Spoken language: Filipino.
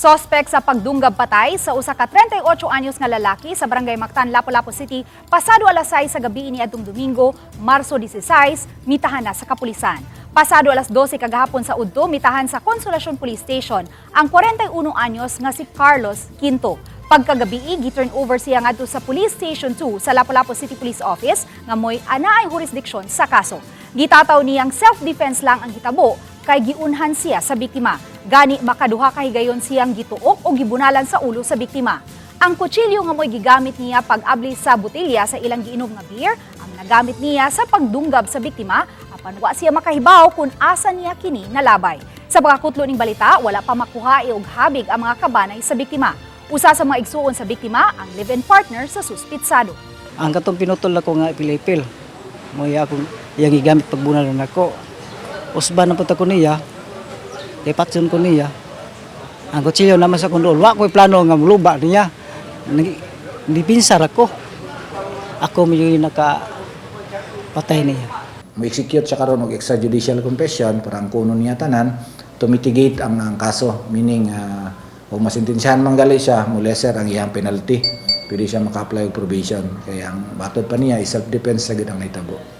Suspek sa pagdunggab-patay sa usa ka 38 anyos nga lalaki sa Barangay Mactan, Lapu-Lapu City, pasado alas 6 sa gabii niadtung Domingo, Marso 16, mitahan na sa kapulisan. Pasado alas 12 kagahapon sa udto, mitahan sa Consolacion Police Station ang 41 anyos nga si Carlos Quinto. Pagkagabii, gi-turn over siya ngadto sa Police Station 2 sa Lapu-Lapu City Police Office nga moy anaay jurisdiksyon sa kaso. Gitataw niyang self-defense lang ang hitabo kay giunhan siya sa biktima. Gani makaduha ka higayon siyang gituok o gibunalan sa ulo sa biktima. Ang kutsilyo nga moy gigamit niya pag-abli sa botelya sa ilang giinom nga beer, ang nagamit niya sa pagdunggab sa biktima, apan wa siya makahibaw kung asa niya kini nalabay. Sa pagkakutlo ning balita, wala pa makuha og habig ang mga kabanay sa biktima. Usa sa mga igsuon sa biktima, ang live-in partner sa suspitsado. Ang katong pinutol ako nga pilipil. Moy akong iyang gigamit pagbunalan nako. Usban na punta ko niya. Ipatsun ko niya. Ang kutsilyo naman sa kondol. Wa ko'y plano nga muluba niya. Nipinsar ako. Ako may nakapatay niya. Mo-execute siya karon og extrajudicial confession para ang kuno niya tanan to mitigate ang kaso. Meaning, kung masintensyahan manggali siya, mo-lesser ang iyang penalty. Pwede siya maka-apply og probation. Kaya ang batod pa niya, self-defense sa gid ang naitabo.